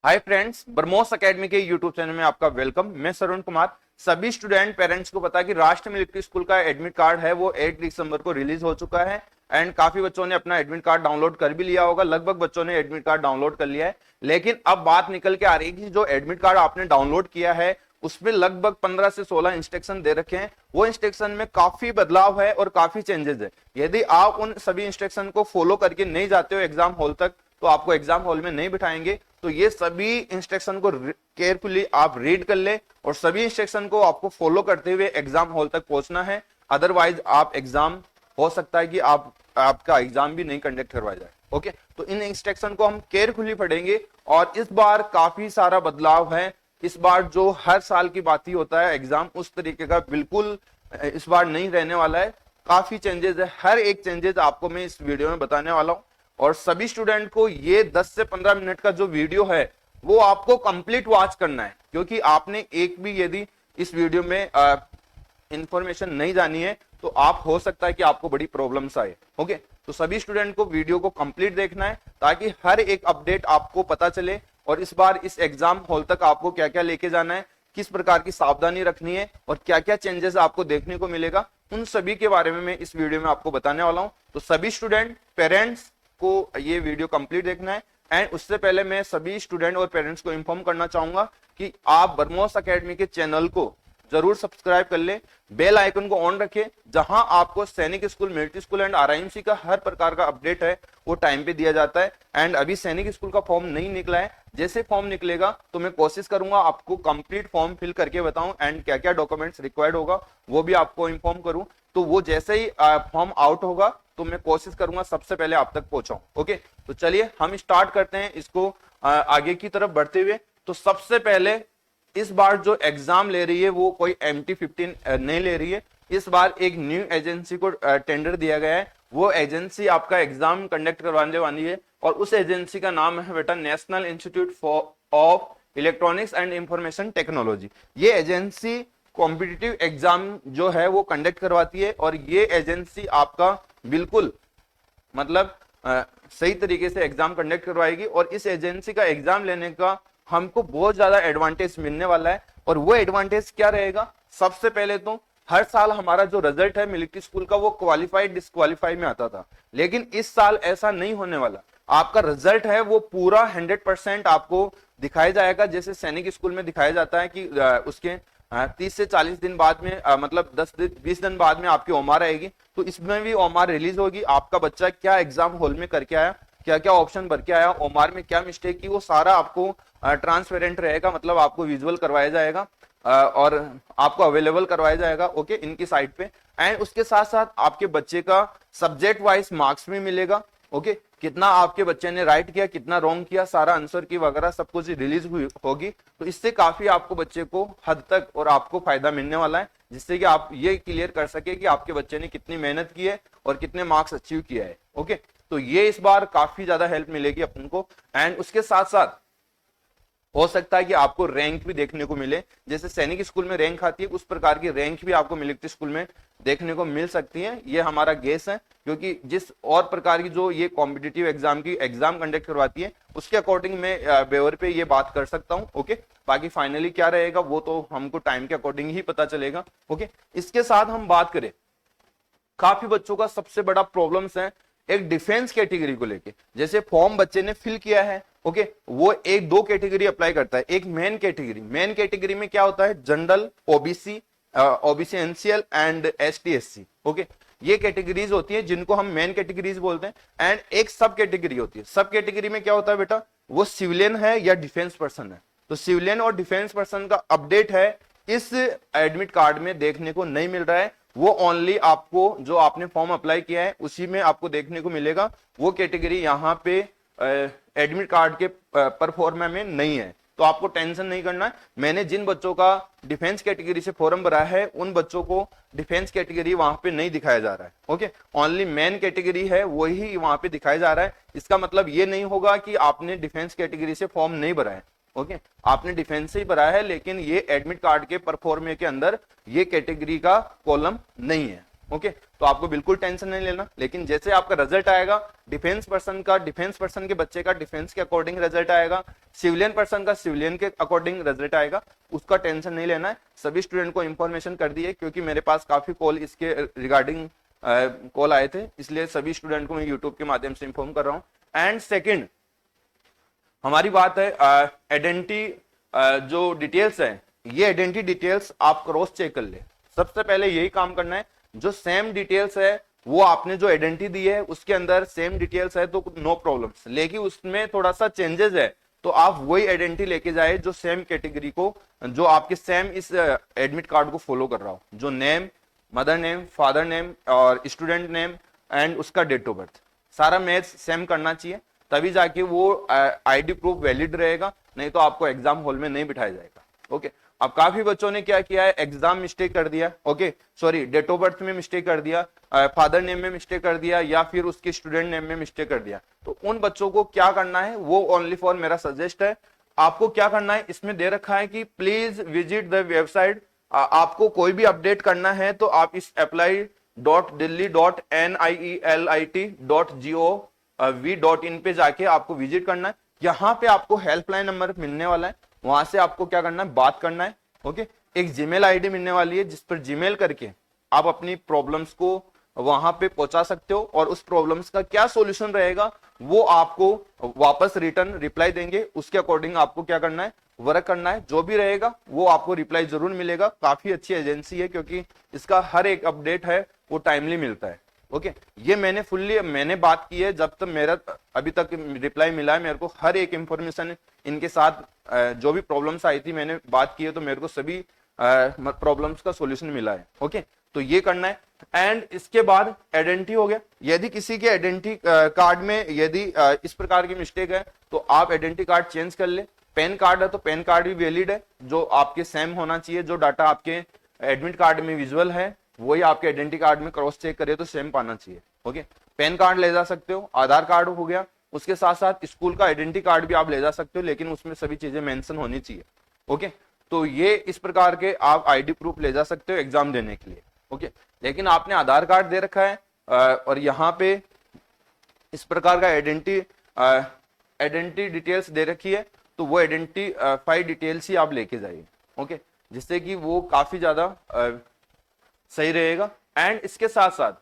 Hi friends, BrahMos academy के YouTube channel में आपका वेलकम। मैं सरुण कुमार। सभी स्टूडेंट पेरेंट्स को पता है कि राष्ट्रीय मिलिट्री स्कूल का एडमिट कार्ड है वो 8 दिसंबर को रिलीज हो चुका है एंड काफी बच्चों ने अपना एडमिट कार्ड डाउनलोड कर भी लिया होगा। लगभग बच्चों ने एडमिट कार्ड डाउनलोड कर लिया है, लेकिन अब बात निकल के आ रही है कि जो एडमिट कार्ड आपने डाउनलोड किया है उसमें लगभग 15 से 16 इंस्ट्रक्शन दे रखे हैं। वो इंस्ट्रक्शन में काफी बदलाव है और काफी चेंजेस है। यदि आप उन सभी इंस्ट्रक्शन को फॉलो करके नहीं जाते हो एग्जाम हॉल तक तो आपको एग्जाम हॉल में नहीं बिठाएंगे। तो ये सभी इंस्ट्रक्शन को केयरफुली आप रीड कर ले और सभी इंस्ट्रक्शन को आपको फॉलो करते हुए एग्जाम हॉल तक पहुंचना है। अदरवाइज आप एग्जाम हो सकता है कि आपका एग्जाम भी नहीं कंडक्ट करवाया जाए। ओके, तो इन इंस्ट्रक्शन को हम केयरफुली पढ़ेंगे और इस बार काफी सारा बदलाव है। इस बार जो हर साल की बात ही होता है एग्जाम, उस तरीके का बिल्कुल इस बार नहीं रहने वाला है। काफी चेंजेस है, हर एक चेंजेस आपको मैं इस वीडियो में बताने वाला हूं और सभी स्टूडेंट को ये 10 से 15 मिनट का जो वीडियो है वो आपको कंप्लीट वॉच करना है, क्योंकि आपने एक भी यदि इस वीडियो में इंफॉर्मेशन नहीं जानी है तो आप हो सकता है कि आपको बड़ी प्रॉब्लम्स आए। ओके, तो सभी स्टूडेंट को वीडियो को कंप्लीट देखना है ताकि हर एक अपडेट आपको पता चले और इस बार इस एग्जाम हॉल तक आपको क्या क्या लेके जाना है, किस प्रकार की सावधानी रखनी है और क्या क्या चेंजेस आपको देखने को मिलेगा, उन सभी के बारे में मैं इस वीडियो में आपको बताने वाला हूं। तो सभी स्टूडेंट पेरेंट्स को ये वीडियो कंप्लीट देखना है एंड उससे पहले मैं सभी स्टूडेंट और पेरेंट्स को इन्फॉर्म करना चाहूंगा कि आप ब्रह्मोस एकेडमी के चैनल को जरूर सब्सक्राइब कर ले, बेल आइकन को ऑन रखें, जहां आपको सैनिक school, military school and RIMC का हर प्रकार का अपडेट है वो टाइम पे दिया जाता है। एंड अभी सैनिक स्कूल का फॉर्म नहीं निकला है, जैसे फॉर्म निकलेगा तो मैं कोशिश करूंगा आपको कंप्लीट फॉर्म फिल करके बताऊं एंड क्या क्या डॉक्यूमेंट्स रिक्वायर्ड होगा वो भी आपको इन्फॉर्म करूं। तो वो जैसे ही फॉर्म आउट होगा तो मैं कोशिश करूंगा सबसे पहले आप तक पहुंचाऊं। ओके, तो चलिए हम स्टार्ट करते हैं इसको आगे की तरफ बढ़ते हुए। तो सबसे पहले इस बार जो एग्जाम ले रही है वो कोई MT15 नहीं ले रही है। इस बार एक न्यू एजेंसी को टेंडर दिया गया है, वो एजेंसी आपका एग्जाम कंडक्ट करवाने वाली है और उस एजेंसी का नाम है बेटा national institute of electronics and information technology. ये एजेंसी कॉम्पिटिटिव एग्जाम जो है वो कंडक्ट करवाती है और ये एजेंसी आपका बिल्कुल मतलब सही तरीके से एग्जाम कंडक्ट करवाएगी और इस एजेंसी का एग्जाम लेने का हमको बहुत ज्यादा एडवांटेज मिलने वाला है। और वो एडवांटेज क्या रहेगा, सबसे पहले तो हर साल हमारा जो रिजल्ट है मिलिट्री स्कूल का वो क्वालिफाइड डिस्क्वालीफाई में आता था, लेकिन इस साल ऐसा नहीं होने वाला। आपका रिजल्ट है वो पूरा 100% आपको दिखाया जाएगा, जैसे सैनिक स्कूल में दिखाया जाता है कि उसके 30 से 40 दिन बाद में मतलब 10-20 दिन बाद में आपकी ओमार आएगी। तो इसमें भी ओमार रिलीज होगी, आपका बच्चा क्या एग्जाम हॉल में करके आया, क्या क्या ऑप्शन भर के आया, ओमार में क्या मिस्टेक की, वो सारा आपको ट्रांसपेरेंट रहेगा, मतलब आपको विजुअल करवाया जाएगा और आपको अवेलेबल करवाया जाएगा ओके इनकी साइट पे। एंड उसके साथ साथ आपके बच्चे का सब्जेक्ट वाइज मार्क्स भी मिलेगा। ओके, कितना आपके बच्चे ने राइट किया, कितना रॉन्ग किया, सारा आंसर की वगैरह सब कुछ रिलीज हुई होगी। तो इससे काफी आपको बच्चे को हद तक और आपको फायदा मिलने वाला है, जिससे कि आप ये क्लियर कर सके कि आपके बच्चे ने कितनी मेहनत की है और कितने मार्क्स अचीव किया है। ओके, तो ये इस बार काफी ज्यादा हेल्प मिलेगी अपन को। एंड उसके साथ साथ हो सकता है कि आपको रैंक भी देखने को मिले, जैसे सैनिक स्कूल में रैंक आती है उस प्रकार की रैंक भी आपको मिलिट्री स्कूल में देखने को मिल सकती है। ये हमारा गेस है, क्योंकि जिस और प्रकार की जो ये कॉम्पिटिटिव एग्जाम की एग्जाम कंडक्ट करवाती है उसके अकॉर्डिंग मैं बेवर पे ये बात कर सकता हूँ। ओके, बाकी फाइनली क्या रहेगा वो तो हमको टाइम के अकॉर्डिंग ही पता चलेगा। ओके, इसके साथ हम बात करें, काफी बच्चों का सबसे बड़ा प्रॉब्लम्स है एक डिफेंस कैटेगरी को लेके। जैसे फॉर्म बच्चे ने फिल किया है, ओके, वो एक दो कैटेगरी अप्लाई करता है। एक मेन कैटेगरी में क्या होता है, general, OBC, OBC NCL and ST SC. Okay, ये कैटेगरीज होती है जिनको हम मेन कैटेगरीज बोलते हैं। एंड एक सब कैटेगरी होती है, सब कैटेगरी में क्या होता है बेटा, वो सिविलियन है या डिफेंस पर्सन है। तो सिविलियन और डिफेंस पर्सन का अपडेट है इस एडमिट कार्ड में देखने को नहीं मिल रहा है, वो ओनली आपको जो आपने फॉर्म अप्लाई किया है उसी में आपको देखने को मिलेगा। वो कैटेगरी यहाँ पे एडमिट कार्ड के परफॉर्मा में नहीं है, तो आपको टेंशन नहीं करना है। मैंने जिन बच्चों का डिफेंस कैटेगरी से फॉर्म भरा है उन बच्चों को डिफेंस कैटेगरी वहां पे नहीं दिखाया जा रहा है। ओके, ओनली मेन कैटेगरी है वही वहां पे दिखाया जा रहा है। इसका मतलब ये नहीं होगा कि आपने डिफेंस कैटेगरी से फॉर्म नहीं भरा है। ओके, आपने डिफेंस से ही भरा है, लेकिन ये एडमिट कार्ड के परफॉर्मे के अंदर ये कैटेगरी का कॉलम नहीं है। ओके, तो आपको बिल्कुल टेंशन नहीं लेना। लेकिन जैसे आपका रिजल्ट आएगा डिफेंस पर्सन के बच्चे का डिफेंस के अकॉर्डिंग रिजल्ट आएगा, सिविलियन पर्सन का सिविलियन के अकॉर्डिंग रिजल्ट आएगा, उसका टेंशन नहीं लेना है। सभी स्टूडेंट को इंफॉर्मेशन कर दी है, क्योंकि मेरे पास काफी कॉल इसके रिगार्डिंग कॉल आए थे, इसलिए सभी स्टूडेंट को मैं यूट्यूब के माध्यम से इंफॉर्म कर रहा हूँ। एंड सेकेंड हमारी बात है आइडेंटिटी जो डिटेल्स है, ये आइडेंटिटी डिटेल्स आप क्रॉस चेक कर ले। सबसे पहले यही काम करना है, जो सेम डिटेल्स है वो आपने जो आइडेंटिटी दी है उसके अंदर सेम डिटेल्स है तो नो प्रॉब्लम्स, लेकिन उसमें थोड़ा सा चेंजेस है तो आप वही आइडेंटिटी लेके जाए जो सेम कैटेगरी को, जो आपके सेम इस एडमिट कार्ड को फॉलो कर रहा हो, जो name, mother name, father name और स्टूडेंट नेम एंड उसका डेट ऑफ बर्थ सारा मैच सेम करना चाहिए, तभी जाके वो आईडी प्रूफ वैलिड रहेगा, नहीं तो आपको एग्जाम हॉल में नहीं बिठाया जाएगा। ओके, अब काफी बच्चों ने क्या किया है, एग्जाम मिस्टेक कर दिया, okay sorry date of birth में मिस्टेक कर दिया, फादर नेम में मिस्टेक कर दिया या फिर उसके स्टूडेंट नेम में मिस्टेक कर दिया। तो उन बच्चों को क्या करना है, वो ओनली फॉर मेरा सजेस्ट है, आपको क्या करना है, इसमें दे रखा है कि प्लीज विजिट द वेबसाइट। आपको कोई भी अपडेट करना है तो आप इस apply.delhi.nielt.gov.in पे जाके आपको विजिट करना है। यहाँ पे आपको हेल्पलाइन नंबर मिलने वाला है, वहां से आपको क्या करना है, बात करना है। ओके, एक जीमेल आईडी मिलने वाली है जिस पर जीमेल करके आप अपनी प्रॉब्लम्स को वहां पे पहुंचा सकते हो और उस प्रॉब्लम्स का क्या सॉल्यूशन रहेगा वो आपको वापस रिटर्न रिप्लाई देंगे, उसके अकॉर्डिंग आपको क्या करना है, वर्क करना है। जो भी रहेगा वो आपको रिप्लाई जरूर मिलेगा। काफी अच्छी एजेंसी है क्योंकि इसका हर एक अपडेट है वो टाइमली मिलता है। ओके, ये मैंने बात की है, जब तक मेरा अभी तक रिप्लाई मिला है मेरे को, हर एक इंफॉर्मेशन इनके साथ जो भी प्रॉब्लम्स आई थी मैंने बात की है, तो मेरे को सभी प्रॉब्लम्स का सॉल्यूशन मिला है। ओके, तो ये करना है। एंड इसके बाद आइडेंटिटी हो गया। यदि किसी के आइडेंटिटी कार्ड में यदि इस प्रकार की मिस्टेक है तो आप आइडेंटिटी कार्ड चेंज कर ले। पैन कार्ड है तो पैन कार्ड भी वैलिड है, जो आपके सेम होना चाहिए, जो डाटा आपके एडमिट कार्ड में विजुअल है वही आपके आइडेंटिटी कार्ड में क्रॉस चेक करे तो सेम पाना चाहिए। ओके, पैन कार्ड ले जा सकते हो, आधार कार्ड हो गया, उसके साथ साथ स्कूल का आइडेंटिटी कार्ड भी आप ले जा सकते हो, लेकिन उसमें सभी चीजें मेंशन होनी चाहिए। ओके, तो ये इस प्रकार के आप आईडी प्रूफ ले जा सकते हो एग्जाम देने के लिए। ओके, लेकिन आपने आधार कार्ड दे रखा है और यहाँ पे इस प्रकार का आइडेंटिटी डिटेल्स दे रखी है, तो वो आइडेंटिफाई डिटेल्स ही आप लेके जाइए। ओके, जिससे कि वो काफी ज्यादा सही रहेगा। एंड इसके साथ साथ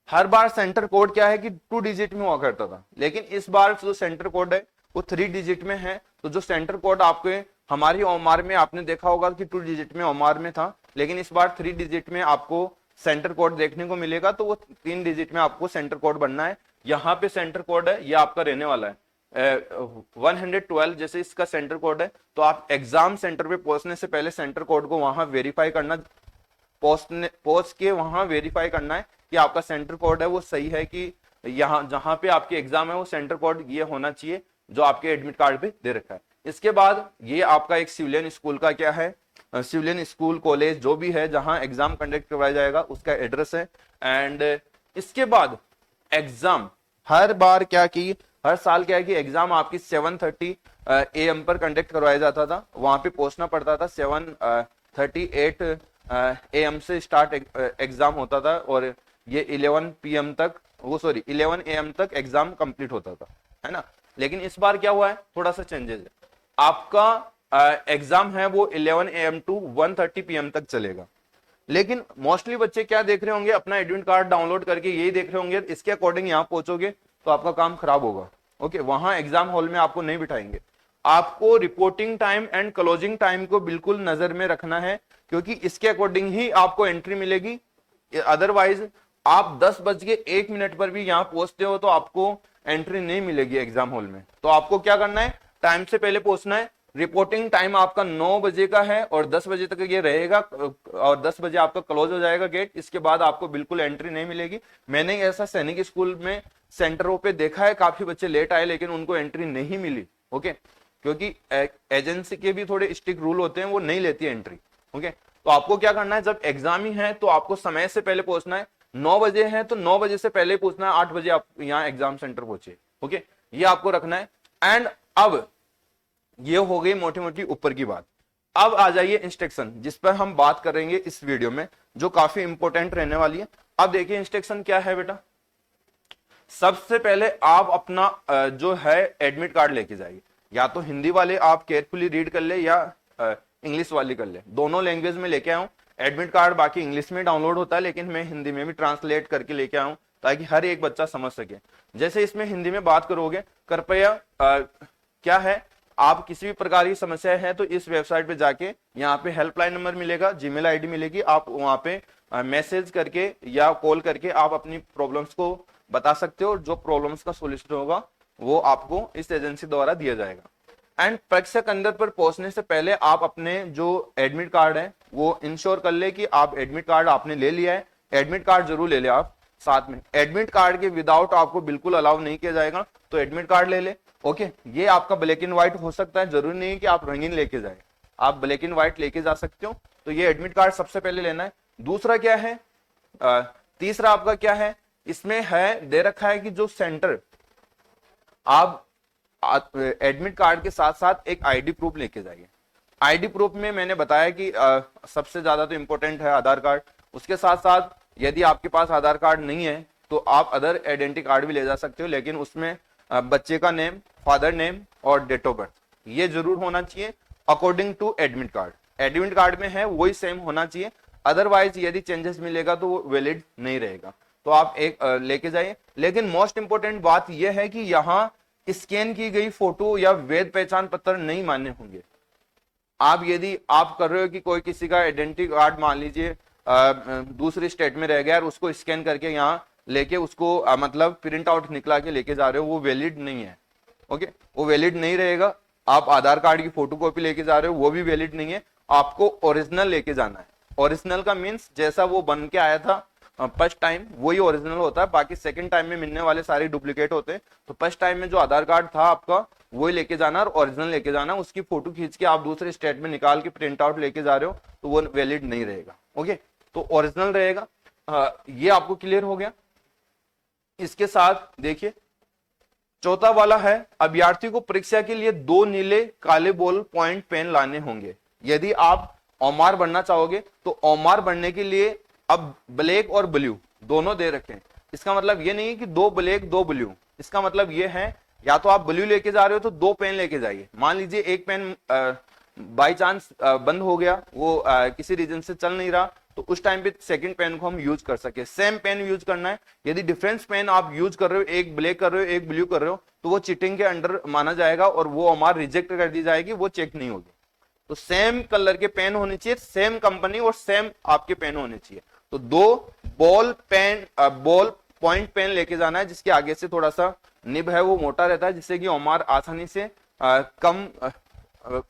हर बार सेंटर कोड क्या है कि 2 डिजिट में हुआ करता था, लेकिन इस बार जो सेंटर कोड है वो 3 डिजिट में है। तो जो सेंटर कोड आपके हमारी ओमार में आपने देखा होगा कि 2 डिजिट में ओमार में था, लेकिन इस बार 3 डिजिट में आपको सेंटर कोड देखने को मिलेगा, तो वो 3 डिजिट में आपको सेंटर कोड बनना है। यहाँ पे सेंटर कोड है, ये आपका रहने वाला है 112 जैसे इसका सेंटर कोड है। तो आप एग्जाम सेंटर पे पहुंचने से पहले सेंटर कोड को वहां वेरीफाई करना, पहुंच के वहां वेरीफाई करना है कि आपका सेंटर कोड है वो सही है, कि यहाँ जहां पे आपके एग्जाम है वो सेंटर कोड ये होना चाहिए जो आपके एडमिट कार्ड पे दे रखा है। इसके बाद ये आपका एक सिविलियन स्कूल का क्या है, सिविलियन स्कूल कॉलेज जो भी है जहां एग्जाम कंडक्ट करवाया जाएगा उसका एड्रेस है। एंड इसके बाद एग्जाम हर बार क्या की, हर साल क्या है कि एग्जाम आपकी 7:30 AM पर कंडक्ट करवाया जाता था, वहां पे पहुंचना पड़ता था। 7:38 AM से स्टार्ट एग्जाम होता था और ये 11 PM तक, वो सॉरी 11 AM तक एग्जाम कंप्लीट होता था, है ना। लेकिन इस बार क्या हुआ है, थोड़ा सा चेंजेस है। आपका एग्जाम है वो 11 AM टू 1:30 PM तक चलेगा। लेकिन मोस्टली बच्चे क्या देख रहे होंगे, अपना एडमिट कार्ड डाउनलोड करके यही देख रहे होंगे, इसके अकॉर्डिंग यहाँ पहुंचोगे तो आपका काम खराब होगा। ओके, वहां एग्जाम हॉल में आपको नहीं बिठाएंगे। आपको reporting time and closing time को बिल्कुल नजर में रखना है, क्योंकि इसके अकॉर्डिंग ही आपको एंट्री मिलेगी। अदरवाइज आप 10:01 पर भी यहाँ पहुंचते हो तो आपको एंट्री नहीं मिलेगी एग्जाम हॉल में। तो आपको क्या करना है, टाइम से पहले पहुंचना है। रिपोर्टिंग टाइम आपका 9 बजे का है और 10 बजे तक ये रहेगा और 10 बजे आपका क्लोज हो जाएगा गेट। इसके बाद आपको बिल्कुल एंट्री नहीं मिलेगी। मैंने ऐसा सैनिक स्कूल में सेंटरों पे देखा है, काफी बच्चे लेट आए लेकिन उनको एंट्री नहीं मिली। ओके, क्योंकि एजेंसी के भी थोड़े स्ट्रिक्ट रूल होते हैं, वो नहीं लेती एंट्री। ओके, तो आपको क्या करना है, जब एग्जाम ही है तो आपको समय से पहले पहुंचना है। 9 बजे है तो 9 बजे से पहले पहुंचना है, 8 बजे आप यहाँ एग्जाम सेंटर पहुंचे। ओके, ये आपको रखना है। एंड अब ये हो गई मोटी मोटी ऊपर की बात। अब आ जाइए इंस्ट्रक्शन, जिस पर हम बात करेंगे इस वीडियो में। जो काफी इंपॉर्टेंट रहने वाली है। अब देखिए इंस्ट्रक्शन क्या है बेटा, सबसे पहले आप अपना जो है एडमिट कार्ड लेके जाइए, या तो हिंदी वाले आप केयरफुली रीड कर ले या इंग्लिश वाली कर ले, दोनों लैंग्वेज में लेके आऊं एडमिट कार्ड। बाकी इंग्लिश में डाउनलोड होता है लेकिन मैं हिंदी में भी ट्रांसलेट करके लेके आऊं ताकि हर एक बच्चा समझ सके। जैसे इसमें हिंदी में बात करोगे, कृपया क्या है, आप किसी भी प्रकार की समस्या है तो इस वेबसाइट पे जाके यहाँ पे हेल्पलाइन नंबर मिलेगा, जीमेल आईडी मिलेगी, आप वहाँ पे मैसेज करके या कॉल करके आप अपनी प्रॉब्लम्स को बता सकते हो। जो प्रॉब्लम्स का सोल्यूशन होगा वो आपको इस एजेंसी द्वारा दिया जाएगा। एंड परीक्षा केंद्र पर पहुंचने से पहले आप अपने जो एडमिट कार्ड है वो इंश्योर कर ले कि आप एडमिट कार्ड आपने ले लिया है। एडमिट कार्ड जरूर ले ले आप साथ में, एडमिट कार्ड के विदाउट आपको बिल्कुल अलाउ नहीं किया जाएगा, तो एडमिट कार्ड ले ले। ओके, ये आपका ब्लैक एंड व्हाइट हो सकता है, जरूरी नहीं कि आप रंगीन लेके जाए, आप ब्लैक एंड व्हाइट लेके जा सकते हो। तो ये एडमिट कार्ड सबसे पहले लेना है। दूसरा क्या है, तीसरा आपका क्या है, इसमें है दे रखा है कि जो सेंटर आप एडमिट कार्ड के साथ साथ एक आईडी प्रूफ लेके जाइए। आईडी प्रूफ में मैंने बताया कि सबसे ज्यादा तो इंपॉर्टेंट है आधार कार्ड, उसके साथ साथ यदि आपके पास आधार कार्ड नहीं है तो आप अदर आइडेंटिटी कार्ड भी ले जा सकते हो, लेकिन उसमें बच्चे का नेम, फादर नेम और डेट ऑफ बर्थ ये जरूर होना चाहिए according to admit card. Admit card में है वही सेम होना चाहिए, अदरवाइज यदि चेंजेस मिलेगा तो वो वैलिड नहीं रहेगा। तो आप एक लेके जाइए। लेकिन मोस्ट इंपोर्टेंट बात यह है कि यहाँ स्कैन की गई फोटो या वैध पहचान पत्र नहीं मान्य होंगे। आप यदि आप कर रहे हो कि कोई किसी का आइडेंटिटी कार्ड मान लीजिए दूसरे स्टेट में रह गया और उसको स्कैन करके यहाँ लेके उसको मतलब प्रिंट आउट निकला के लेके जा रहे हो, वो वैलिड नहीं है। ओके, वो वैलिड नहीं रहेगा। आप आधार कार्ड की फोटोकॉपी लेके जा रहे हो, वो भी वैलिड नहीं है, आपको ओरिजिनल लेके जाना है। ओरिजिनल का मीन्स जैसा वो बन के आया था फर्स्ट टाइम वही ओरिजिनल होता है, बाकी सेकंड टाइम में मिलने वाले सारे डुप्लीकेट होते हैं। तो फर्स्ट टाइम में जो आधार कार्ड था आपका वही लेके जाना और ओरिजिनल लेके जाना। उसकी फोटो खींच के आप दूसरे स्टेट में निकाल के प्रिंट आउट लेके जा रहे हो तो वो वैलिड नहीं रहेगा। ओके, तो ओरिजिनल रहेगा। ये आपको क्लियर हो गया। इसके साथ देखिए चौथा वाला है, अभ्यर्थी को परीक्षा के लिए 2 नीले काले बॉल पॉइंट पेन लाने होंगे। यदि आप ओमार बनना चाहोगे तो ओमार बनने के लिए अब ब्लैक और ब्लू दोनों दे रखे हैं। इसका मतलब ये नहीं है कि 2 ब्लैक 2 ब्लू, इसका मतलब ये है या तो आप ब्लू लेके जा रहे हो तो 2 पेन लेके जाइए। मान लीजिए एक पेन बाई चांस बंद हो गया, वो किसी रीजन से चल नहीं रहा, तो उस टाइम पे सेकंड पेन को हम यूज कर सके। सेम पेन यूज करना है। यदि डिफरेंस पेन आप यूज कर रहे हो, एक ब्लैक कर रहे हो एक ब्लू कर रहे हो, तो वो चीटिंग के अंडर माना जाएगा और वो हमारा रिजेक्ट कर दी जाएगी, वो चेक नहीं होगी। तो सेम कलर के पेन होने चाहिए, सेम कंपनी और सेम आपके पेन होने चाहिए। तो 2 बॉल पॉइंट पेन लेके जाना है, जिसके आगे से थोड़ा सा निब है वो मोटा रहता है, जिससे कि ओमार आसानी से कम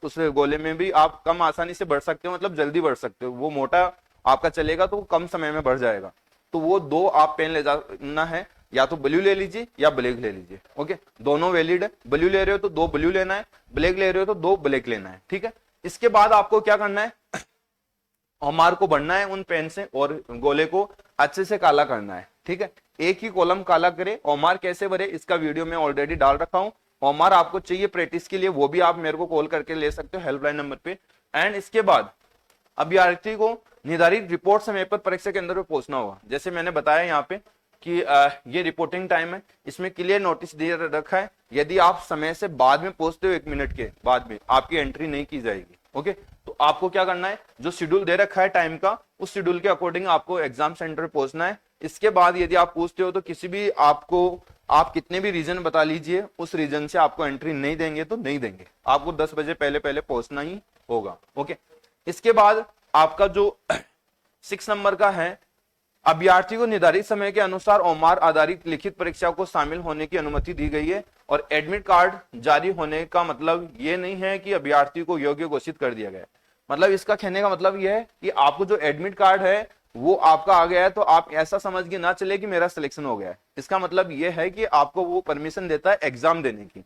उस गोले में भी आप कम आसानी से बढ़ सकते हो, मतलब जल्दी बढ़ सकते हो। वो मोटा आपका चलेगा तो वो कम समय में बढ़ जाएगा। तो वो 2 आप पेन ले जाना है, या तो ब्लू ले लीजिए या ब्लैक ले लीजिए। ओके, दोनों वैलिड है। ब्लू ले रहे हो तो 2 ब्लू लेना है, ब्लैक ले रहे हो तो 2 ब्लैक लेना है। ठीक है, इसके बाद आपको क्या करना है, ओमार को बढ़ना है उन पेन से और गोले को अच्छे से काला करना है। ठीक है, एक ही कॉलम काला करे। ओमार कैसे भरे इसका वीडियो मैं ऑलरेडी डाल रखा हूं। ओमार आपको चाहिए प्रैक्टिस के लिए, वो भी आप मेरे को कॉल करके ले सकते हो हेल्पलाइन नंबर पे। एंड इसके बाद अभ्यर्थी को निर्धारित रिपोर्ट समय पर परीक्षा केंद्र पे पहुंचना होगा। जैसे मैंने बताया यहाँ पे कि ये रिपोर्टिंग टाइम है, इसमें क्लियर नोटिस दे रखा है, यदि आप समय से बाद में पहुंचते हो 1 मिनट के बाद में आपकी एंट्री नहीं की जाएगी। ओके, तो आपको क्या करना है, जो शेड्यूल दे रखा है टाइम का, उस शेड्यूल के अकॉर्डिंग आपको एग्जाम सेंटर पहुंचना है। इसके बाद यदि आप पूछते हो तो किसी भी आप कितने भी रीजन बता लीजिए, उस रीजन से आपको एंट्री नहीं देंगे तो नहीं देंगे, आपको 10 बजे पहले पहुंचना ही होगा। ओके, इसके बाद आपका जो 6 नंबर का है, अभ्यर्थी को निर्धारित समय के अनुसार ओमार आधारित लिखित परीक्षा को शामिल होने की अनुमति दी गई है। और एडमिट कार्ड जारी होने का मतलब ये नहीं है कि अभ्यर्थी को योग्य घोषित कर दिया गया। मतलब इसका कहने का मतलब यह है कि आपको जो एडमिट कार्ड है वो आपका आ गया है, तो आप ऐसा समझ के ना चले कि मेरा सिलेक्शन हो गया है। इसका मतलब यह है कि आपको वो परमिशन देता है एग्जाम देने की,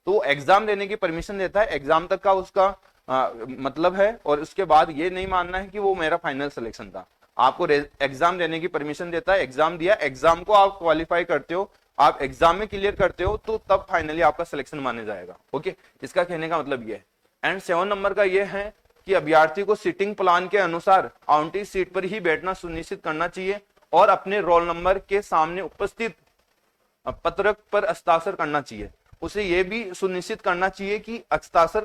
तो एग्जाम देने की परमिशन देता है, एग्जाम तक का उसका मतलब है। और उसके बाद ये नहीं मानना है कि वो मेरा फाइनल सिलेक्शन था, आपको एग्जाम देने की परमिशन देता है। एग्जाम दिया, एग्जाम को आप क्वालिफाई करते हो, आप एग्जाम में क्लियर करते हो, तो तब फाइनली आपका सिलेक्शन माने जाएगा। ओके, इसका कहने का मतलब ये है। एंड 7 नंबर का ये है, कि अभ्यर्थी को सीटिंग प्लान के अनुसार आवंटित सीट पर ही बैठना सुनिश्चित करना चाहिए और अपने रोल नंबर के सामने उपस्थित पत्रक पर हस्ताक्षर करना चाहिए। उसे यह भी सुनिश्चित करना चाहिए कि हस्ताक्षर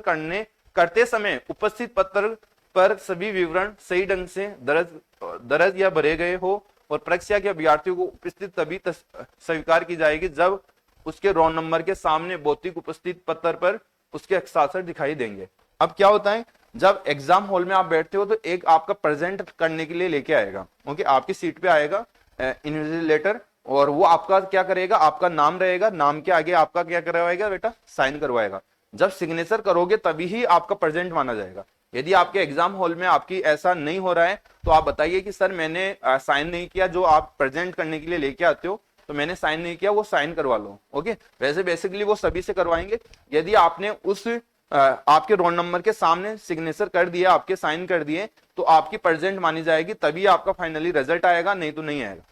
करते समय उपस्थित पत्रक पर सभी विवरण सही ढंग से दर्ज या भरे गए हो और परीक्षा के अभ्यर्थियों को उपस्थित तभी स्वीकार की जाएगी जब उसके रोल नंबर के सामने भौतिक उपस्थित पत्र पर उसके हस्ताक्षर दिखाई देंगे। अब क्या होता है, जब एग्जाम हॉल में आप बैठते हो तो एक आपका प्रेजेंट करने के लिए लेके आएगा, ओके, आपकी सीट पे आएगा इन्विजिलेटर, और वो आपका क्या करेगा, आपका नाम रहेगा, नाम के आगे आपका क्या करवाएगा बेटा, साइन करवाएगा। जब सिग्नेचर करोगे तभी ही आपका प्रेजेंट माना जाएगा। यदि आपके एग्जाम हॉल में आपकी ऐसा नहीं हो रहा है तो आप बताइए कि सर मैंने साइन नहीं किया, जो आप प्रेजेंट करने के लिए लेके आते हो तो मैंने साइन नहीं किया, वो साइन करवा लो, ओके। वैसे बेसिकली वो सभी से करवाएंगे। यदि आपने उस आपके रोल नंबर के सामने सिग्नेचर कर दिया, आपके साइन कर दिए, तो आपकी प्रेजेंट मानी जाएगी, तभी आपका फाइनली रिजल्ट आएगा, नहीं तो नहीं आएगा।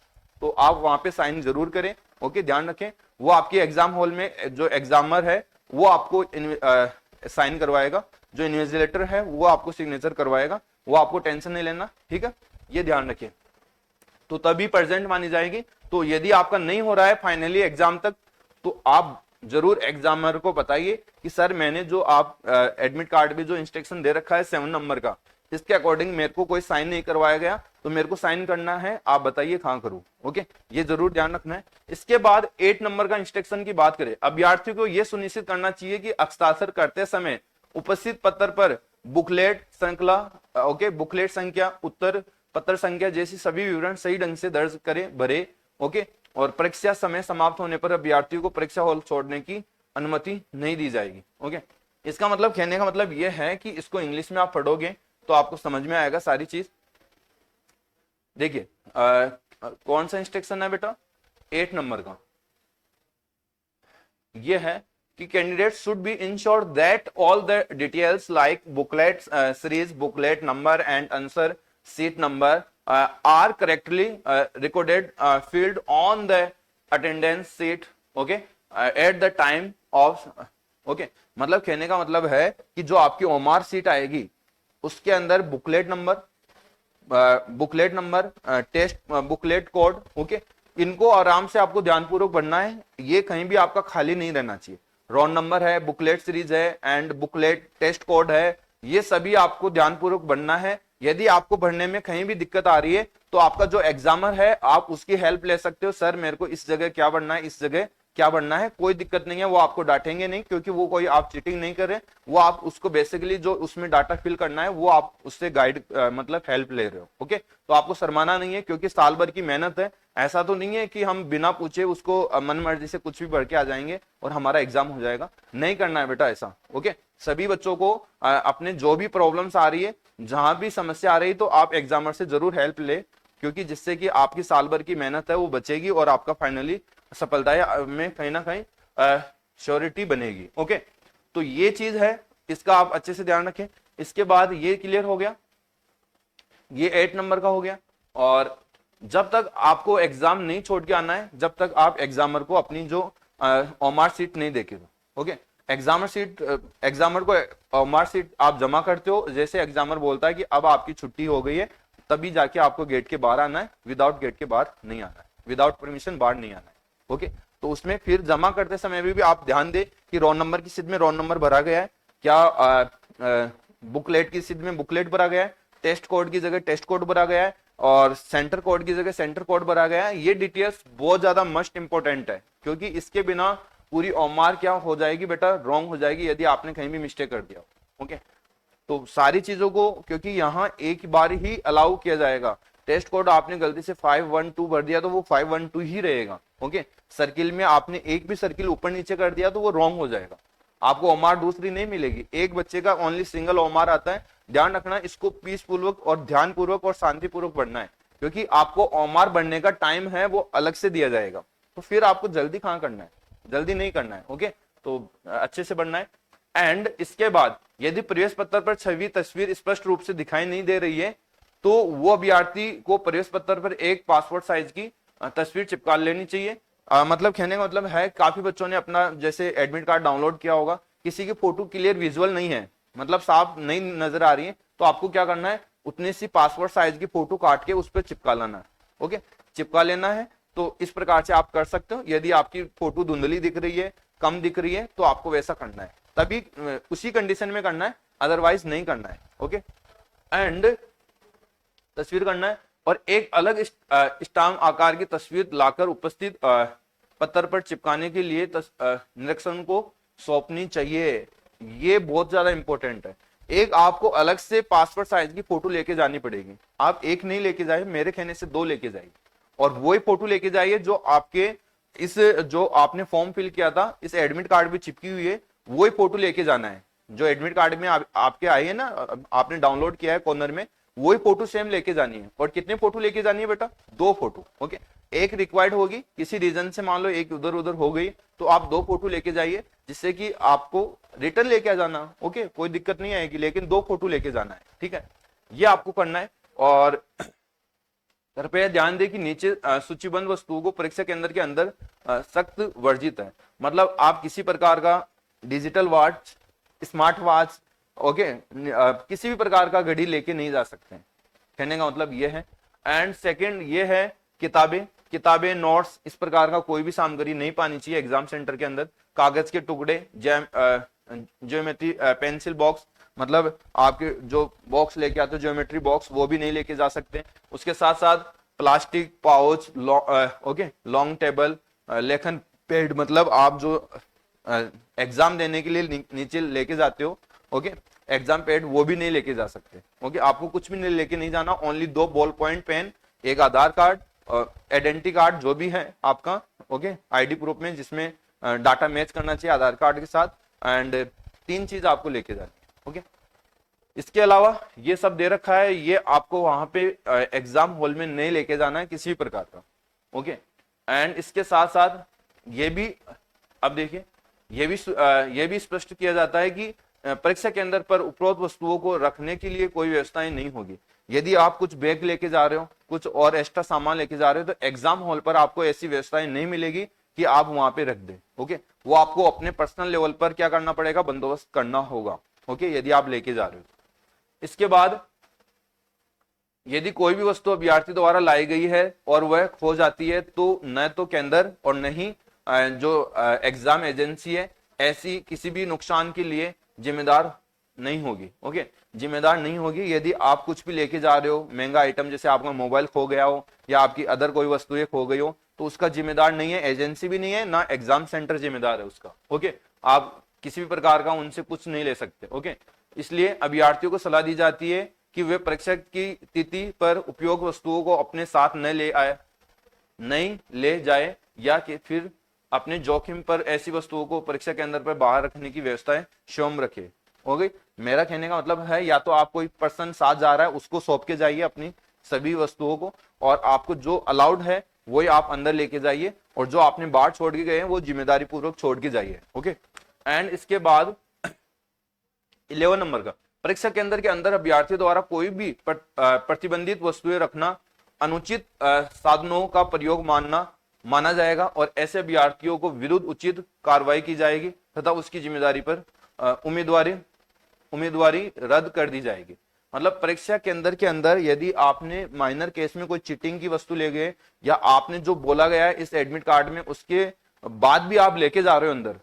तो आप वहां पे साइन जरूर करें, ओके, ध्यान रखें। वो आपके एग्जाम हॉल में जो एग्जामर है वो आपको साइन करवाएगा, जो इन्विजिलेटर है वो आपको सिग्नेचर करवाएगा, वो आपको टेंशन नहीं लेना, ठीक है, ये ध्यान रखिए। तो तभी प्रेजेंट मानी जाएगी। तो यदि आपका नहीं हो रहा है फाइनली एग्जाम तक, तो आप जरूर एग्जामर को बताइए कि सर मैंने जो आप एडमिट कार्ड में जो इंस्ट्रक्शन दे रखा है 7 नंबर का, इसके अकॉर्डिंग मेरे को कोई साइन नहीं करवाया गया, तो मेरे को साइन करना है, आप बताइए कहां करूं, ओके, ये जरूर ध्यान रखना है। इसके बाद 8 नंबर का इंस्ट्रक्शन की बात करें, अभ्यर्थी को यह सुनिश्चित करना चाहिए कि हस्ताक्षर करते समय उपस्थित पत्र पर बुकलेट श्रृंखला, ओके, बुकलेट संख्या, उत्तर पत्र संख्या जैसी सभी विवरण सही ढंग से दर्ज करे भरे, ओके। और परीक्षा समय समाप्त होने पर अभ्यर्थियों को परीक्षा हॉल छोड़ने की अनुमति नहीं दी जाएगी, ओके। इसका मतलब, कहने का मतलब यह है कि इसको इंग्लिश में आप पढ़ोगे तो आपको समझ में आएगा सारी चीज। देखिए कौन सा इंस्ट्रक्शन है बेटा, 8 नंबर का, यह है कि candidate should be ensure that all the details like booklet series, booklet number and answer sheet number are correctly recorded filled on the attendance sheet, okay, at the time of, okay, मतलब कहने का मतलब है कि जो आपकी OMR seat आएगी उसके अंदर booklet number, test booklet code, okay, इनको आराम से आपको ध्यानपूर्वक पढ़ना है, ये कहीं भी आपका खाली नहीं रहना चाहिए। रोल नंबर है, बुकलेट सीरीज है एंड बुकलेट टेस्ट कोड है, ये सभी आपको ध्यानपूर्वक पढ़ना है। यदि आपको पढ़ने में कहीं भी दिक्कत आ रही है तो आपका जो एग्जामर है आप उसकी हेल्प ले सकते हो, सर मेरे को इस जगह क्या पढ़ना है, इस जगह क्या पढ़ना है, कोई दिक्कत नहीं है, वो आपको डांटेंगे नहीं, क्योंकि वो कोई आप चीटिंग नहीं कर रहे, वो आप उसको बेसिकली जो उसमें डाटा फिल करना है वो आप उससे गाइड मतलब हेल्प ले रहे हो, ओके। तो आपको शर्माना नहीं है, क्योंकि साल भर की मेहनत है, ऐसा तो नहीं है कि हम बिना पूछे उसको मन मर्जी से कुछ भी पढ़ के आ जाएंगे और हमारा एग्जाम हो जाएगा, नहीं करना है बेटा ऐसा, ओके। सभी बच्चों को अपने जो भी प्रॉब्लम्स आ रही है, जहां भी समस्या आ रही है, तो आप एग्जामर से जरूर हेल्प ले, क्योंकि जिससे कि आपकी साल भर की मेहनत है वो बचेगी और आपका फाइनली सफलता में कहीं ना कहीं श्योरिटी बनेगी, ओके। तो ये चीज है, इसका आप अच्छे से ध्यान रखें। इसके बाद ये क्लियर हो गया, ये 8 नंबर का हो गया। और जब तक आपको एग्जाम नहीं छोड़ के आना है, जब तक आप एग्जामर को अपनी जो ओमार सीट नहीं देखे, ओके। एग्जामर को ओमार सीट आप जमा करते हो, जैसे एग्जामर बोलता है कि अब आपकी छुट्टी हो गई है, तभी जाके आपको गेट के बाहर आना है, विदाउट गेट के बाहर नहीं आना है, विदाउट परमिशन बाहर नहीं आना है, ओके। तो उसमें फिर जमा करते समय भी आप ध्यान दे कि रोल नंबर की सीट में रोल नंबर भरा गया है क्या, बुकलेट की सीट में बुकलेट भरा गया है, टेस्ट कोड की जगह टेस्ट कोड भरा गया है और सेंटर कोड की जगह सेंटर कोड भरा गया है। ये डिटेल्स बहुत ज्यादा मस्ट इंपॉर्टेंट है, क्योंकि इसके बिना पूरी ओमार क्या हो जाएगी बेटा, रॉन्ग हो जाएगी यदि आपने कहीं भी मिस्टेक कर दिया, ओके। तो सारी चीजों को, क्योंकि यहाँ एक बार ही अलाउ किया जाएगा, टेस्ट कोड आपने गलती से 512 भर दिया तो वो 512 ही रहेगा, ओके। सर्किल में आपने एक भी सर्किल ऊपर नीचे कर दिया तो वो रॉन्ग हो जाएगा, आपको ओमार दूसरी नहीं मिलेगी। एक बच्चे का ओनली सिंगल ओमार आता है, ध्यान रखना, इसको पीसपूर्वक और ध्यानपूर्वक और शांतिपूर्वक पढ़ना है, क्योंकि आपको ओमार बढ़ने का टाइम है वो अलग से दिया जाएगा, तो फिर आपको जल्दी कहाँ करना है, जल्दी नहीं करना है, ओके। तो अच्छे से बढ़ना है। एंड इसके बाद यदि प्रवेश पत्र पर छवि तस्वीर स्पष्ट रूप से दिखाई नहीं दे रही है तो वो अभ्यर्थी को प्रवेश पत्र पर एक पासपोर्ट साइज की तस्वीर चिपका लेनी चाहिए। मतलब कहने का मतलब है, काफी बच्चों ने अपना जैसे एडमिट कार्ड डाउनलोड किया होगा, किसी की फोटो क्लियर विजुअल नहीं है, मतलब साफ नहीं नजर आ रही है, तो आपको क्या करना है, उतनी सी पासपोर्ट साइज की फोटो काट के उस पर चिपका लाना है। ओके, चिपका लेना है। तो इस प्रकार से आप कर सकते हो। यदि आपकी फोटो धुंधली दिख रही है, कम दिख रही है, तो आपको वैसा करना है, तभी उसी कंडीशन में करना है, अदरवाइज नहीं करना है। ओके, एंड तस्वीर करना है और एक अलग स्टाम्प आकार की तस्वीर लाकर उपस्थित पत्थर पर चिपकाने के लिए निरीक्षण को सौंपनी चाहिए। ये बहुत ज्यादा इंपॉर्टेंट है। एक आपको अलग से पासपोर्ट साइज की फोटो लेके जानी पड़ेगी। आप एक नहीं लेके जाए, मेरे कहने से 2 लेके जाइए, और वही फोटो लेके जाइए जो आपके इस जो आपने फॉर्म फिल किया था, इस एडमिट कार्ड भी चिपकी हुई है, वही फोटो लेके जाना है। जो एडमिट कार्ड में आपके आई है ना, आपने डाउनलोड किया है कॉर्नर में, वही फोटो सेम लेके जानी है। और कितने फोटो लेके जानी है बेटा? 2 फोटो। ओके, एक रिक्वायर्ड होगी, किसी रीजन से मान लो एक उधर उधर हो गई, तो आप 2 फोटो लेके जाइए, जिससे कि आपको रिटर्न लेके आ जाना। ओके, कोई दिक्कत नहीं आएगी, लेकिन 2 फोटो लेके जाना है। ठीक है, ये आपको करना है। और कृपया ध्यान दें कि नीचे सूचीबद्ध वस्तुओं को परीक्षा केंद्र के अंदर सख्त वर्जित है। मतलब आप किसी प्रकार का digital watch, smart watch, okay, किसी भी प्रकार का घड़ी लेके नहीं जा सकते। कहने का मतलब ये है। एंड सेकंड ये है, किताबें नोट्स, इस प्रकार का कोई भी सामग्री नहीं पानी चाहिए एग्जाम सेंटर के अंदर। कागज के टुकड़े, ज्योमेट्री पेंसिल बॉक्स, मतलब आपके जो बॉक्स लेके आते हो ज्योमेट्री बॉक्स, वो भी नहीं लेके जा सकते। उसके साथ साथ plastic pouch, okay, long table, लेखन पैड, मतलब आप जो एग्जाम देने के लिए नीचे लेके जाते हो, ओके, एग्जाम पैड, वो भी नहीं लेके जा सकते। ओके, आपको कुछ भी नहीं लेके नहीं जाना। ओनली 2 बॉल पॉइंट पेन, एक आधार कार्ड, आइडेंटिटी कार्ड जो भी है आपका, ओके, आईडी प्रूफ में जिसमें डाटा मैच करना चाहिए आधार कार्ड के साथ। एंड 3 चीज आपको लेके जानी है। ओके, इसके अलावा ये सब दे रखा है, ये आपको वहां पे एग्जाम हॉल में नहीं लेके जाना है किसी भी प्रकार का। ओके, एंड इसके साथ साथ ये भी, अब देखिए, ये भी स्पष्ट किया जाता है कि परीक्षा केंद्र पर उपरोक्त वस्तुओं को रखने के लिए कोई व्यवस्थाएं नहीं होगी। यदि आप कुछ बैग लेके जा रहे हो, कुछ और एक्स्ट्रा सामान लेके जा रहे हो, तो एग्जाम हॉल पर आपको ऐसी व्यवस्थाएं नहीं मिलेगी कि आप वहां पे रख दें। ओके, वो आपको अपने पर्सनल लेवल पर क्या करना पड़ेगा, बंदोबस्त करना होगा। ओके, यदि आप लेके जा रहे हो। इसके बाद यदि कोई भी वस्तु अभ्यर्थी द्वारा लाई गई है और वह खो जाती है, तो न तो केंद्र और न ही जो एग्जाम एजेंसी है ऐसी किसी भी नुकसान के लिए जिम्मेदार नहीं होगी। ओके, जिम्मेदार नहीं होगी। यदि आप कुछ भी लेके जा रहे हो, महंगा आइटम, जैसे आपका मोबाइल खो गया हो या आपकी अदर कोई वस्तुएं खो गई हो, तो उसका जिम्मेदार नहीं है, एजेंसी भी नहीं है, ना एग्जाम सेंटर जिम्मेदार है उसका। ओके, आप किसी भी प्रकार का उनसे कुछ नहीं ले सकते। ओके, इसलिए अभ्यर्थियों को सलाह दी जाती है कि वे परीक्षा की तिथि पर उपयोग वस्तुओं को अपने साथ नहीं ले जाए, या कि फिर अपने जोखिम पर ऐसी वस्तुओं को परीक्षा केंद्र पर बाहर रखने की व्यवस्थाएं स्वयं रखे। हो गई। मेरा कहने का मतलब है, या तो आप कोई पर्सन साथ जा रहा है उसको सौंप के जाइए अपनी सभी वस्तुओं को, और आपको जो अलाउड है वही आप अंदर लेके जाइए, और जो आपने बाहर छोड़ के गए हैं वो जिम्मेदारी पूर्वक छोड़ के जाइए। ओके, एंड इसके बाद 11 नंबर का, परीक्षा केंद्र के अंदर अभ्यर्थी द्वारा कोई भी प्रतिबंधित वस्तुएं रखना अनुचित साधनों का प्रयोग माना जाएगा, और ऐसे अभ्यर्थियों को विरुद्ध उचित कार्रवाई की जाएगी तथा उसकी जिम्मेदारी पर उम्मीदवारी रद्द कर दी जाएगी। मतलब परीक्षा केंद्र के अंदर यदि आपने माइनर केस में कोई चीटिंग की वस्तु ले गए, या आपने जो बोला गया है इस एडमिट कार्ड में उसके बाद भी आप लेके जा रहे हो अंदर,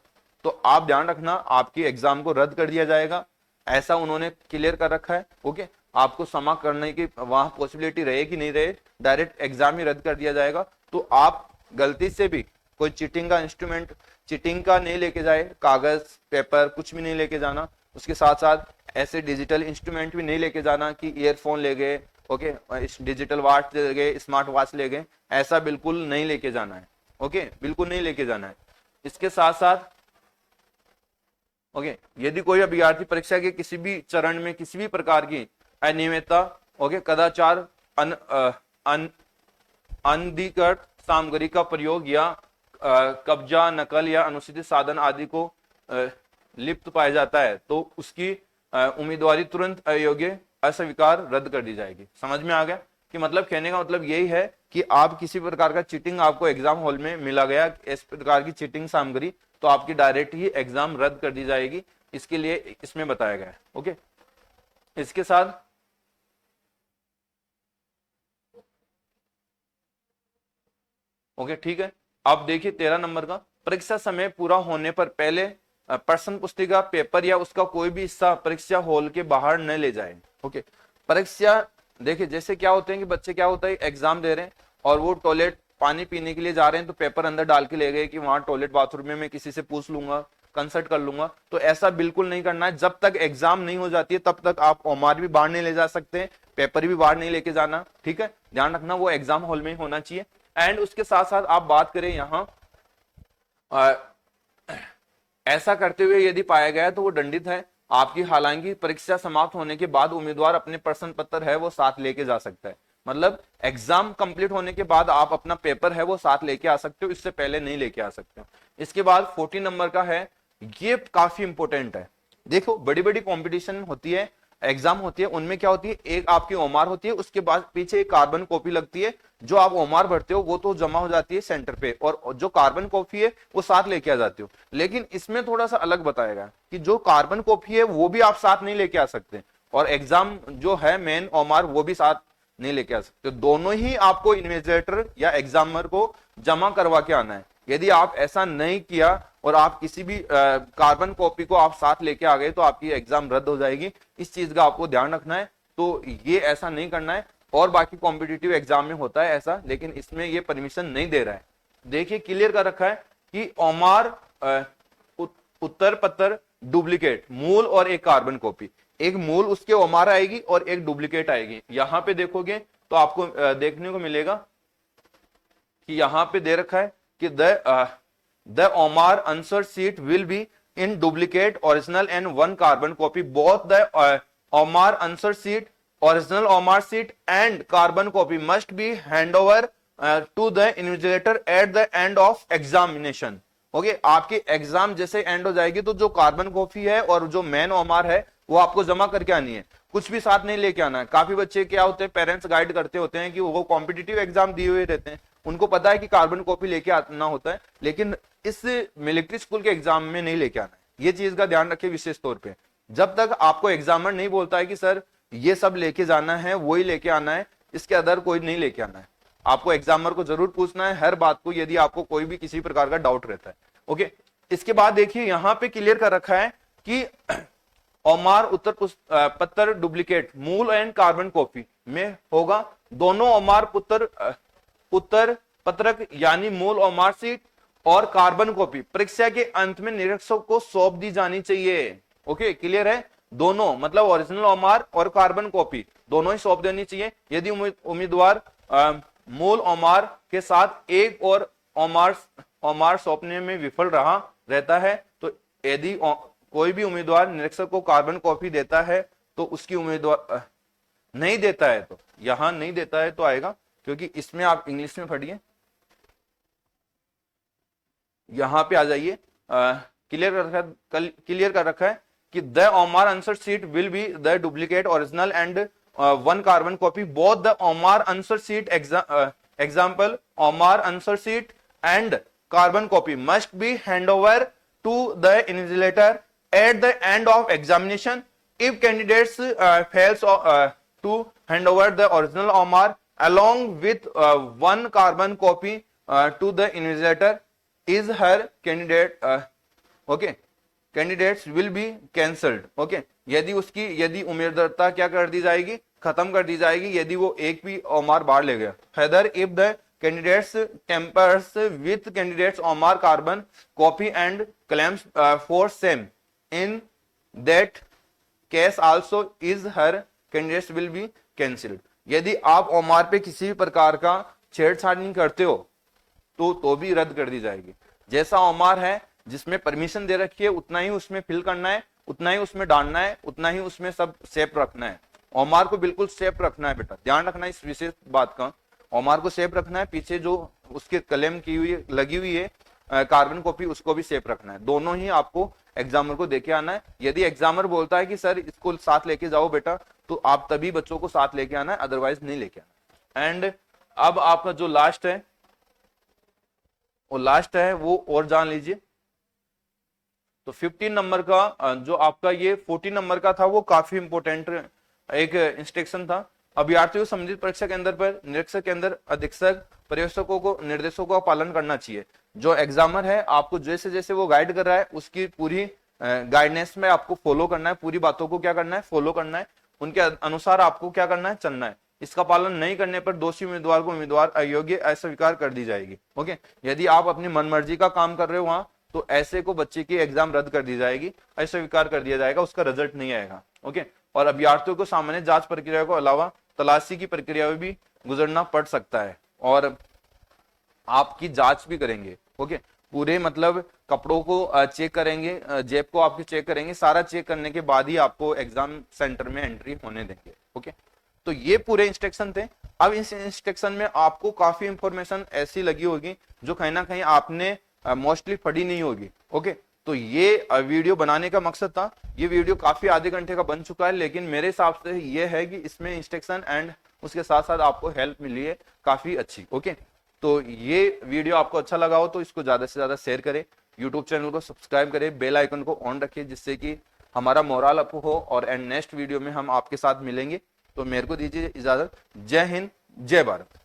तो आप ध्यान रखना आपकी एग्जाम को रद्द कर दिया जाएगा। ऐसा उन्होंने क्लियर कर रखा है। ओके, आपको समा करने की वहां पॉसिबिलिटी रहे कि नहीं रहे, डायरेक्ट एग्जाम ही रद्द कर दिया जाएगा। तो आप गलती से भी कोई चीटिंग का इंस्ट्रूमेंट, चीटिंग का नहीं लेके जाए, कागज पेपर कुछ भी नहीं लेके जाना। उसके साथ साथ ऐसे डिजिटल इंस्ट्रूमेंट भी नहीं लेके जाना कि ईयरफोन ले गए, ओके, डिजिटल वॉच ले गए, स्मार्ट वॉच ले गए, ऐसा बिल्कुल नहीं लेके जाना है। ओके, बिल्कुल नहीं लेके जाना है। इसके साथ साथ ओके, यदि कोई अभ्यर्थी परीक्षा के किसी भी चरण में किसी भी प्रकार की अनियमितता, ओके, कदाचार, अनधिकृत सामग्री का प्रयोग या कब्जा, नकल या अनुचित साधन आदि को लिप्त पाया जाता है, तो उसकी उम्मीदवारी तुरंत अयोग्य, अस्वीकार, रद्द कर दी जाएगी। समझ में आ गया कि मतलब कहने का मतलब यही है कि आप किसी प्रकार का चीटिंग आपको एग्जाम हॉल में मिला गया, इस प्रकार की चीटिंग सामग्री, तो आपकी डायरेक्ट ही एग्जाम रद्द कर दी जाएगी। इसके लिए इसमें बताया गया है। ओके, इसके साथ ओके ठीक है। अब देखिए 13 नंबर का, परीक्षा समय पूरा होने पर पहले प्रश्न पुस्तिका, पेपर या उसका कोई भी हिस्सा परीक्षा हॉल के बाहर न ले जाए। ओके, परीक्षा देखिए जैसे क्या होते हैं कि बच्चे क्या होता है एग्जाम दे रहे हैं और वो टॉयलेट पानी पीने के लिए जा रहे हैं, तो पेपर अंदर डाल के ले गए कि वहां टॉयलेट बाथरूम में मैं किसी से पूछ लूंगा, कंसल्ट कर लूंगा। तो ऐसा बिल्कुल नहीं करना है। जब तक एग्जाम नहीं हो जाती है तब तक आप ओमार भी बाहर नहीं ले जा सकते, पेपर भी बाहर नहीं लेके जाना। ठीक है, ध्यान रखना वो एग्जाम हॉल में ही होना चाहिए। एंड उसके साथ साथ आप बात करें यहाँ ऐसा करते हुए यदि पाया गया तो वो दंडित है आपकी। हालांकि परीक्षा समाप्त होने के बाद उम्मीदवार अपने प्रश्न पत्र है वो साथ लेके जा सकता है। मतलब एग्जाम कंप्लीट होने के बाद आप अपना पेपर है वो साथ लेके आ सकते हो, इससे पहले नहीं लेके आ सकते हो। इसके बाद 14 नंबर का है, ये काफी इंपॉर्टेंट है। देखो बड़ी बड़ी कंपटीशन होती है, एग्जाम होती है, उनमें क्या होती है एक आपकी ओमार होती है, उसके बाद पीछे एक कार्बन कॉपी लगती है। जो आप ओमार भरते हो वो तो जमा हो जाती है सेंटर पे, और जो कार्बन कॉपी है वो साथ लेके आ जाते हो। लेकिन इसमें थोड़ा सा अलग बताएगा कि जो कार्बन कॉपी है वो भी आप साथ नहीं लेके आ सकते, और एग्जाम जो है मेन ओमार वो भी साथ नहीं लेके आ सकते। दोनों ही आपको इन्विजिलेटर या एग्जामिनर को जमा करवा के आना है। यदि आप ऐसा नहीं किया और आप किसी भी कार्बन कॉपी को आप साथ लेके आ गए तो आपकी एग्जाम रद्द हो जाएगी। इस चीज का आपको ध्यान रखना है। तो ये ऐसा नहीं करना है। और बाकी कॉम्पिटिटिव एग्जाम में होता है ऐसा, लेकिन इसमें ये परमिशन नहीं दे रहा है। देखिए क्लियर कर रखा है कि ओमार उत्तर पत्र डुप्लीकेट, मूल और एक कार्बन कॉपी, एक मूल उसके ओमार आएगी और एक डुप्लीकेट आएगी। यहां पे देखोगे तो आपको देखने को मिलेगा कि यहां पे दे रखा है कि the Omar answer sheet will be in duplicate, original and one carbon copy. Both the Omar answer sheet, original Omar sheet and carbon copy must be hand over to the invigilator at the end of examination. Okay, आपकी exam जैसे and हो जाएगी तो जो carbon copy है और जो main OMR है वो आपको जमा करके आनी है, कुछ भी साथ नहीं लेके आना है। काफी बच्चे क्या होते हैं, पेरेंट्स गाइड करते होते हैं कि वो कॉम्पिटिटिव एग्जाम दिए हुए रहते हैं, उनको पता है कि कार्बन कॉपी लेके आना होता है, लेकिन इस मिलिट्री स्कूल के एग्जाम में नहीं लेके आना है। ये चीज का ध्यान रखिए विशेष तौर पे। जब तक आपको एग्जामिनर नहीं बोलता है कि सर ये सब लेके जाना है, वही लेके आना है, इसके अदर कोई नहीं लेके आना है। आपको एग्जामिनर को जरूर पूछना है हर बात को, यदि आपको कोई भी किसी प्रकार का डाउट रहता है। ओके, इसके बाद देखिए यहां पे क्लियर कर रखा है कि ओमार उत्तर पत्र डुप्लीकेट मूल एंड कार्बन कॉपी में होगा। दोनों ओमार उत्तर पत्रक यानी मूल ओमार सीट और कार्बन कॉपी परीक्षा के अंत में निरीक्षक को सौंप दी जानी चाहिए। ओके, क्लियर है? दोनों मतलब ओरिजिनल ओमार और कार्बन कॉपी दोनों ही सौंप देनी चाहिए। यदि उम्मीदवार मूल ओमार के साथ एक और ओमार सौंपने में विफल रहता है, तो यदि कोई भी उम्मीदवार निरीक्षक को कार्बन कॉपी देता है तो उसकी उम्मीदवार नहीं देता है, तो यहां नहीं देता है तो आएगा, क्योंकि इसमें आप इंग्लिश में पढ़िए, यहां पे आ जाइए। क्लियर कर रखा है कि the OMR answer sheet will be the duplicate original and one carbon copy. Both the OMR answer sheet example OMR answer sheet and carbon copy must be hand over to the invigilator at the end of examination. If candidates fails to hand over the original OMR along with one carbon copy to the invigilator, is her candidate okay, candidates will be cancelled. Okay, यदि उम्मीदवारता क्या कर दी जाएगी, खत्म कर दी जाएगी यदि वो एक भी ओमार बाहर ले गया। Further, if the candidates tampers with candidates OMR carbon copy and claims for same, in that case also is her candidates will be cancelled. यदि आप ओमार पे किसी भी प्रकार का छेड़छाड़ करते हो तो भी रद्द कर दी जाएगी। जैसा ओमार है जिसमें परमिशन दे रखी है उतना ही उसमें फिल करना है, उतना ही उसमें डालना है, उतना ही उसमें सब सेफ रखना है। ओमार को बिल्कुल सेफ रखना है बेटा, ध्यान रखना इस विशेष बात का। ओमार को सेफ रखना है, पीछे जो उसके क्लेम की हुई लगी हुई है कार्बन कॉपी उसको भी सेफ रखना है। दोनों ही आपको एग्जामर को देके आना है। यदि एग्जामर बोलता है कि सर इसको साथ लेके जाओ बेटा, तो आप तभी बच्चों को साथ लेके आना है, अदरवाइज नहीं लेके आना। एंड अब आपका जो लास्ट है वो और जान लीजिए। तो 15 नंबर का जो आपका ये 14 नंबर का था वो काफी इंपॉर्टेंट एक इंस्ट्रक्शन था। अभ्यर्थियों को संबंधित परीक्षा केंद्र पर निरीक्षक के अंदर अधीक्षक पर्यवेक्षकों को निर्देशों का पालन करना चाहिए। जो एग्जामर है आपको जैसे जैसे वो गाइड कर रहा है उसकी पूरी गाइडेंस में आपको फॉलो करना है, पूरी बातों को क्या करना है, फॉलो करना है, उनके अनुसार आपको क्या करना है, चलना है। इसका पालन नहीं करने पर दोषी उम्मीदवार को उम्मीदवार अयोग्य अस्वीकार कर दी जाएगी। ओके, यदि आप अपनी मनमर्जी का काम कर रहे हो वहां तो ऐसे को बच्चे की एग्जाम रद्द कर दी जाएगी, अस्वीकार कर दिया जाएगा, उसका रिजल्ट नहीं आएगा। ओके, और अभ्यर्थियों को सामान्य जांच प्रक्रिया को अलावा तलाशी की प्रक्रिया में भी गुजरना पड़ सकता है और आपकी जांच भी करेंगे। ओके, पूरे मतलब कपड़ों को चेक करेंगे, जेब को आपकी चेक करेंगे, सारा चेक करने के बाद ही आपको एग्जाम सेंटर में एंट्री होने देंगे। ओके, तो ये पूरे इंस्ट्रक्शन थे। अब इस इंस्ट्रक्शन में आपको काफी इंफॉर्मेशन ऐसी लगी होगी जो कहीं ना कहीं आपने मोस्टली पढ़ी नहीं होगी। ओके, तो ये वीडियो बनाने का मकसद था। ये वीडियो काफी आधे घंटे का बन चुका है, लेकिन मेरे हिसाब से ये है कि इसमें इंस्ट्रक्शन एंड उसके साथ साथ आपको हेल्प मिली है काफी अच्छी। ओके, तो ये वीडियो आपको अच्छा लगा हो तो इसको ज्यादा से ज्यादा शेयर करें, यूट्यूब चैनल को सब्सक्राइब करें, बेल आइकन को ऑन रखें जिससे कि हमारा मोरल अप हो और नेक्स्ट वीडियो में हम आपके साथ मिलेंगे। तो मेरे को दीजिए इजाजत। जय हिंद, जय भारत।